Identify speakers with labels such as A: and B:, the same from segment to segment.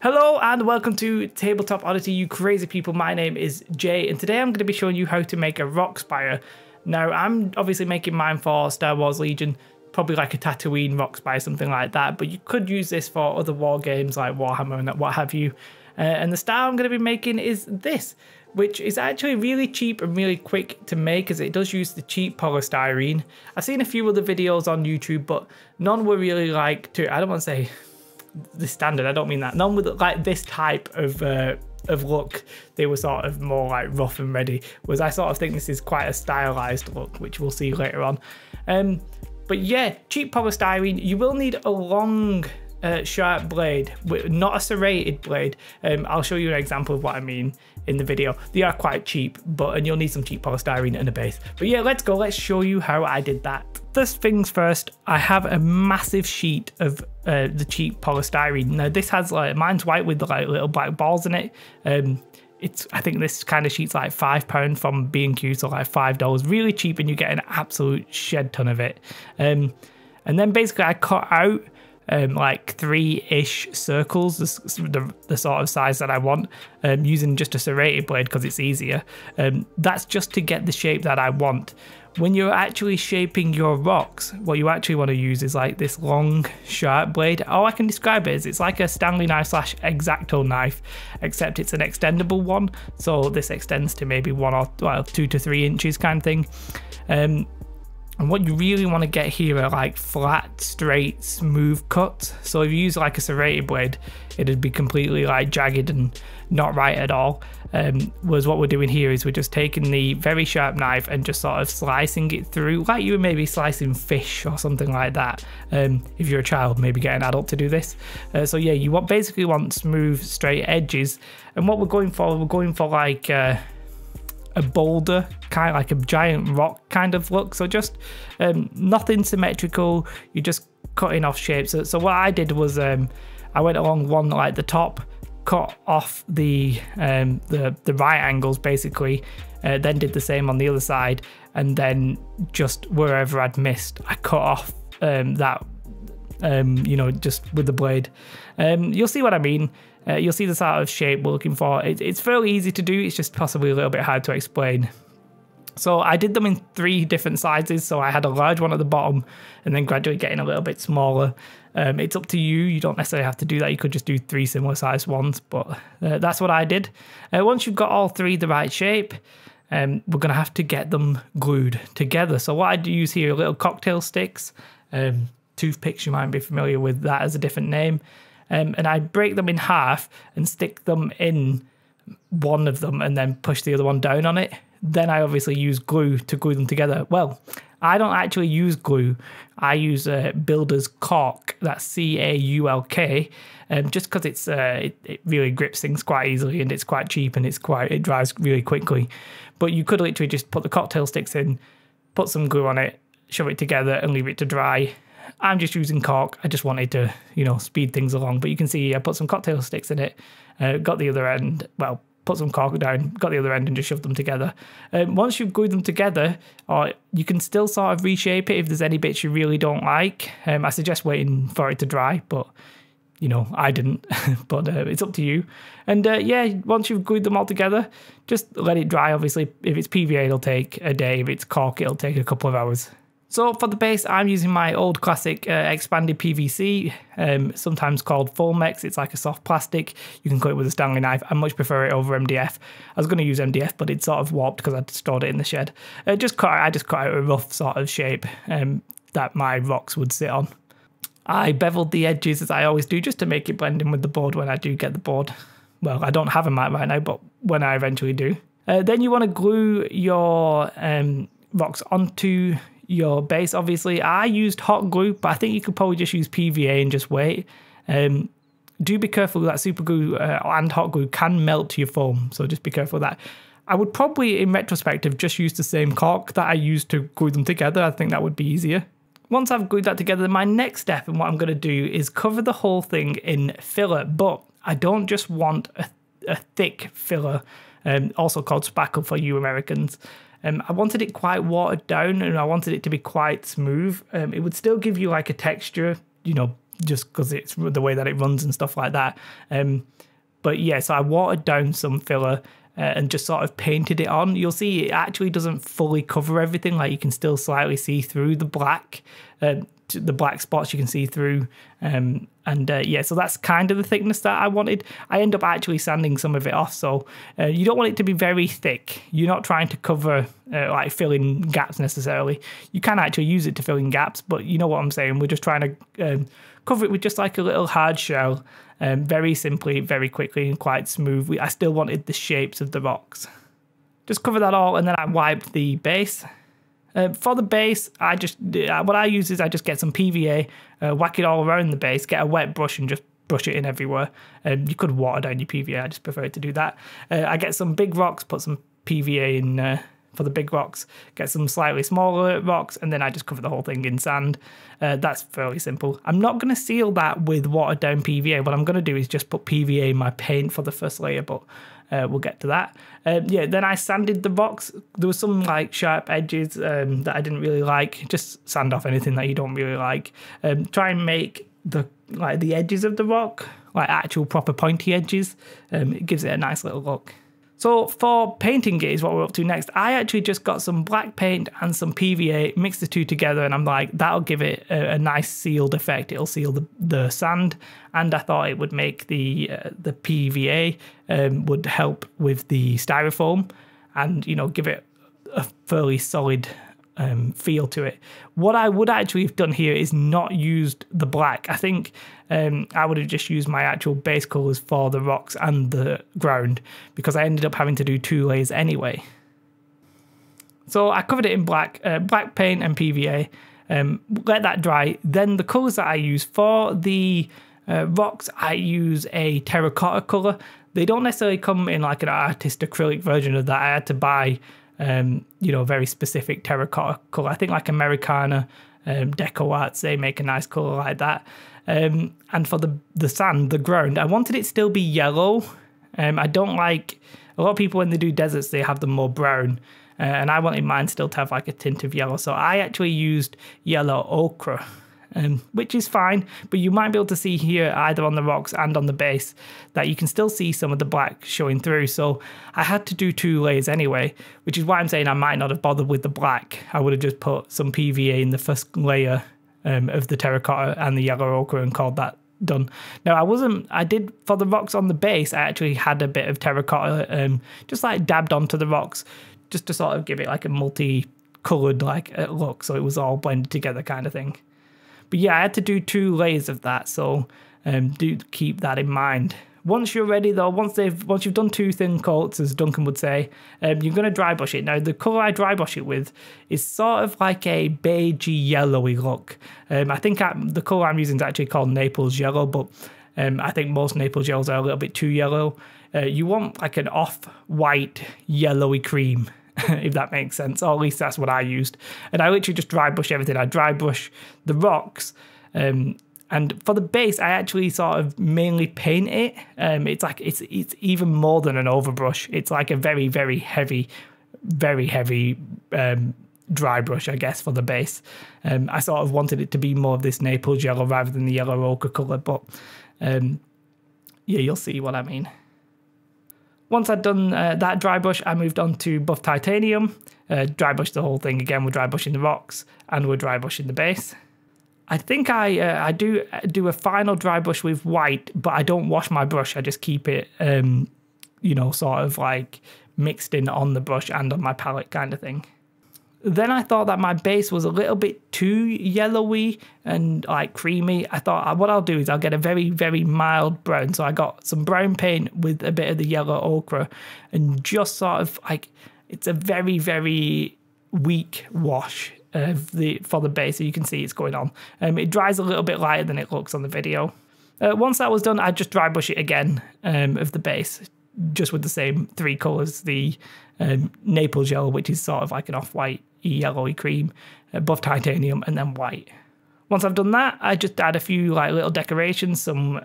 A: Hello and welcome to Tabletop Oddity, you crazy people. My name is Jay and today I'm going to be showing you how to make a rock spire. Now I'm obviously making mine for Star Wars Legion, probably like a Tatooine rock spire, something like that, but you could use this for other war games like Warhammer and what have you. And the style I'm going to be making is this, which is actually really cheap and really quick to make as it does use the cheap polystyrene. I've seen a few other videos on YouTube, but none were really like, I don't want to say the standard, I don't mean that. None with like this type of look. They were sort of more like rough and ready, whereas I sort of think this is quite a stylized look, which we'll see later on. But yeah, cheap polystyrene. You will need a long sharp blade, not a serrated blade. I'll show you an example of what I mean in the video. They are quite cheap, and you'll need some cheap polystyrene and a base. But yeah, let's go. Let's show you how I did that. First things first, I have a massive sheet of the cheap polystyrene. Now this has like, mine's white with like little black balls in it. I think this kind of sheet's like £5 from B&Q, so like $5. Really cheap, and you get an absolute shed ton of it. And then basically I cut out like 3-ish circles, the sort of size that I want, using just a serrated blade because it's easier. That's just to get the shape that I want. When you're actually shaping your rocks, what you actually want to use is like this long sharp blade. All I can describe it is it's like a Stanley knife slash X-Acto knife, except it's an extendable one. So this extends to maybe 2 to 3 inches kind of thing. And what you really want to get here are like flat, straight, smooth cuts. So if you use like a serrated blade, it'd be completely like jagged and not right at all. Whereas what we're doing here is we're just taking the very sharp knife and just sort of slicing it through, like you would maybe slicing fish or something like that. If you're a child, maybe get an adult to do this. So yeah, you basically want smooth, straight edges. And what we're going for like a boulder, kind of like a giant rock kind of look. So just nothing symmetrical, you're just cutting off shapes. So what I did was I went along one, like the top, cut off the right angles basically, then did the same on the other side, and then just wherever I'd missed I cut off that, you know, just with the blade. You'll see what I mean. You'll see the sort of shape we're looking for. It's fairly easy to do, it's just possibly a little bit hard to explain. So I did them in 3 different sizes. So I had a large one at the bottom and then gradually getting a little bit smaller. It's up to you. You don't necessarily have to do that. You could just do 3 similar sized ones, but that's what I did. Once you've got all 3 the right shape, we're going to have to get them glued together. So what I do use here are little cocktail sticks, toothpicks, you might be familiar with that as a different name. And I break them in half and stick them in one of them and then push the other one down on it. Then I obviously use glue to glue them together. Well, I don't actually use glue. I use Builder's Caulk, that's C-A-U-L-K, just because it really grips things quite easily and it's quite cheap and it dries really quickly. But you could literally just put the cocktail sticks in, put some glue on it, shove it together and leave it to dry. I'm just using caulk. I just wanted to, you know, speed things along. But you can see I put some cocktail sticks in it, got the other end, well, put some caulk down, got the other end and just shoved them together. Once you've glued them together, you can still sort of reshape it if there's any bits you really don't like. I suggest waiting for it to dry, but, you know, I didn't. But it's up to you. And yeah, once you've glued them all together, just let it dry. Obviously, if it's PVA, it'll take a day. If it's caulk, it'll take a couple of hours. So for the base, I'm using my old classic expanded PVC, sometimes called Fulmex. It's like a soft plastic. You can cut it with a Stanley knife. I much prefer it over MDF. I was going to use MDF, but it's sort of warped because I'd stored it in the shed. I just cut out a rough sort of shape that my rocks would sit on. I beveled the edges as I always do, just to make it blend in with the board when I do get the board. Well, I don't have a mat right now, but when I eventually do. Then you want to glue your rocks onto your base. Obviously I used hot glue, but I think you could probably just use PVA and just wait. Do be careful that super glue and hot glue can melt your foam, so just be careful of that. I would probably in retrospect have just used the same caulk that I used to glue them together. I think that would be easier. Once I've glued that together, my next step and what I'm going to do is cover the whole thing in filler, but I don't just want a thick filler, also called spackle for you Americans. I wanted it quite watered down and I wanted it to be quite smooth. It would still give you like a texture, you know, just because it's the way that it runs and stuff like that. But yeah, so I watered down some filler and just sort of painted it on. You'll see it actually doesn't fully cover everything. Like you can still slightly see through the black spots you can see through. Yeah, so that's kind of the thickness that I wanted. I end up actually sanding some of it off. So you don't want it to be very thick. You're not trying to cover like fill in gaps necessarily. You can actually use it to fill in gaps, but you know what I'm saying. We're just trying to cover it with just like a little hard shell. Very simply, very quickly and quite smooth. I still wanted the shapes of the rocks. Just cover that all and then I wiped the base. For the base, what I use is I just get some PVA, whack it all around the base, get a wet brush and just brush it in everywhere. You could water down your PVA, I just prefer to do that. I get some big rocks, put some PVA in for the big rocks, get some slightly smaller rocks, and then I just cover the whole thing in sand. That's fairly simple. I'm not going to seal that with watered down PVA. What I'm going to do is just put PVA in my paint for the first layer, but we'll get to that. Yeah, then I sanded the rocks. There was some like sharp edges that I didn't really like. Just sand off anything that you don't really like. Try and make the edges of the rock like actual proper pointy edges. It gives it a nice little look. So for painting it is what we're up to next. I actually just got some black paint and some PVA, mixed the two together, and I'm like, that'll give it a nice sealed effect. It'll seal the sand, and I thought it would make the PVA would help with the styrofoam, and you know, give it a fairly solid feel to it. What I would actually have done here is not used the black. I think I would have just used my actual base colours for the rocks and the ground, because I ended up having to do 2 layers anyway. So I covered it in black paint and PVA, let that dry. Then the colours that I use for the rocks, I use a terracotta colour. They don't necessarily come in like an artist acrylic version of that. I had to buy you know, very specific terracotta colour. I think like Americana, Deco Arts, they make a nice colour like that. And for the sand, the ground, I wanted it still be yellow. I don't like, a lot of people when they do deserts, they have them more brown. And I wanted mine still to have like a tint of yellow. So I actually used yellow ochre, which is fine. But you might be able to see here, either on the rocks and on the base, that you can still see some of the black showing through. So I had to do 2 layers anyway, which is why I'm saying I might not have bothered with the black. I would have just put some PVA in the first layer of the terracotta and the yellow ochre and called that done. Now I did for the rocks on the base, I actually had a bit of terracotta just like dabbed onto the rocks, just to sort of give it like a multi-coloured like look, so it was all blended together kind of thing. But yeah, I had to do 2 layers of that, so do keep that in mind. Once you're ready though, once you've done 2 thin coats, as Duncan would say, you're going to dry brush it. Now the colour I dry brush it with is sort of like a beigey yellowy look. I think the colour I'm using is actually called Naples Yellow, but I think most Naples Yellows are a little bit too yellow. You want like an off-white yellowy cream, if that makes sense, or at least that's what I used. And I literally just dry brush everything. I dry brush the rocks, and for the base, I actually sort of mainly paint it. It's like it's even more than an overbrush. It's like a very, very heavy dry brush, I guess, for the base. I sort of wanted it to be more of this Naples yellow rather than the yellow ochre colour, but yeah, you'll see what I mean. Once I'd done that dry brush, I moved on to buff titanium. Dry brush the whole thing again. We're dry brushing the rocks and we're dry brushing the base. I think I do a final dry brush with white, but I don't wash my brush. I just keep it, you know, sort of like mixed in on the brush and on my palette kind of thing. Then I thought that my base was a little bit too yellowy and like creamy. I thought what I'll do is I'll get a very, very mild brown. So I got some brown paint with a bit of the yellow ochre and just sort of like, it's a very, very weak wash for the base, so you can see it's going on. It dries a little bit lighter than it looks on the video. Once that was done, I just dry brush it again of the base, just with the same 3 colours, the Naples yellow, which is sort of like an off-white yellowy cream, buff titanium, and then white. Once I've done that, I just add a few like little decorations, some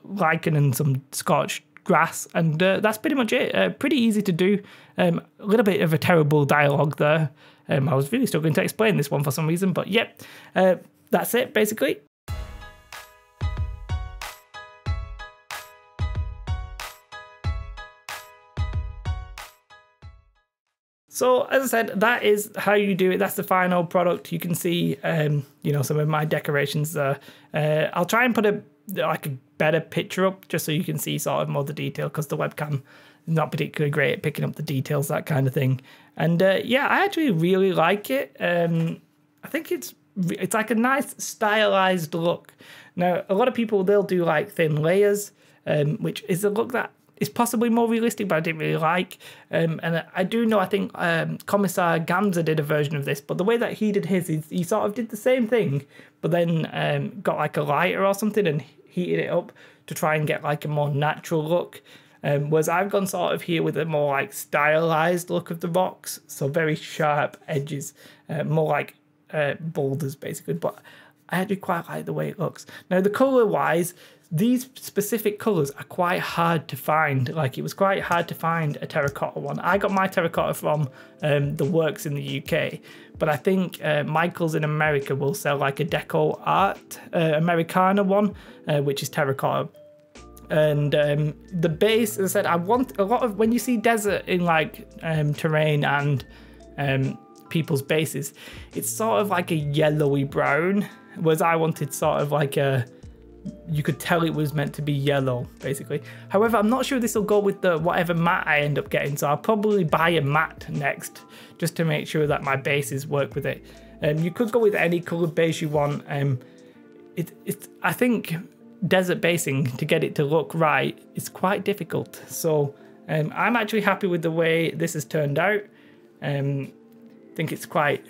A: lichen and some scorched grass, and that's pretty much it. Pretty easy to do. A little bit of a terrible dialogue there. I was really struggling to explain this one for some reason, but yep, that's it basically. So as I said, that is how you do it. That's the final product. You can see, you know, some of my decorations there. I'll try and put a better picture up just so you can see sort of more the detail, because the webcam is not particularly great at picking up the details, that kind of thing. And yeah, I actually really like it. I think it's like a nice stylized look. Now, a lot of people, they'll do like thin layers, which is a look that is possibly more realistic, but I didn't really like. And I do know, I think Commissar Gamza did a version of this, but the way that he did his, he sort of did the same thing, but then got like a lighter or something and heated it up to try and get like a more natural look. Whereas I've gone sort of here with a more like stylized look of the rocks, so very sharp edges, more like boulders basically, but I actually quite like the way it looks. Now, the colour wise, these specific colours are quite hard to find. Like, it was quite hard to find a terracotta one. I got my terracotta from the Works in the UK, but I think Michael's in America will sell like a Deco Art Americana one, which is terracotta. And the base, as I said, I want a lot of, when you see desert in like terrain and people's bases, it's sort of like a yellowy brown, whereas I wanted sort of like a, you could tell it was meant to be yellow, basically. However, I'm not sure this will go with the whatever mat I end up getting, so I'll probably buy a mat next, just to make sure that my bases work with it. You could go with any coloured base you want. I think desert basing, to get it to look right, is quite difficult. So I'm actually happy with the way this has turned out. I think it's quite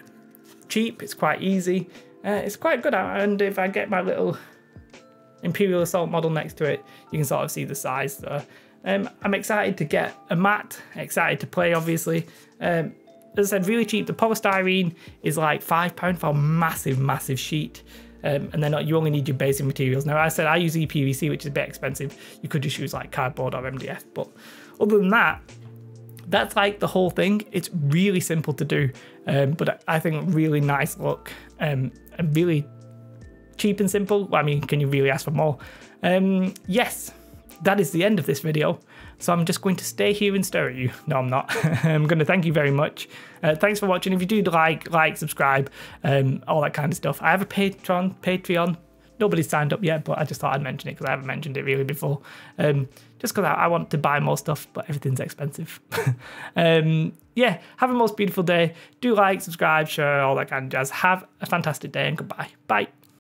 A: cheap, it's quite easy, it's quite good. And if I get my little Imperial Assault model next to it, you can sort of see the size there. I'm excited to get a mat, excited to play, obviously. As I said, really cheap. The polystyrene is like £5 for a massive sheet. And then you only need your basic materials. Now, I said I use EPVC, which is a bit expensive. You could just use like cardboard or MDF. But other than that, that's like the whole thing. It's really simple to do, but I think really nice look, and really cheap and simple. I mean, can you really ask for more? Yes, that is the end of this video. So I'm just going to stay here and stare at you. No, I'm not. I'm going to thank you very much. Thanks for watching. If you do like, subscribe, all that kind of stuff. I have a Patreon. Nobody's signed up yet, but I just thought I'd mention it because I haven't mentioned it really before. Just because I want to buy more stuff, but everything's expensive. Yeah, have a most beautiful day. Do like, subscribe, share, all that kind of jazz. Have a fantastic day and goodbye. Bye.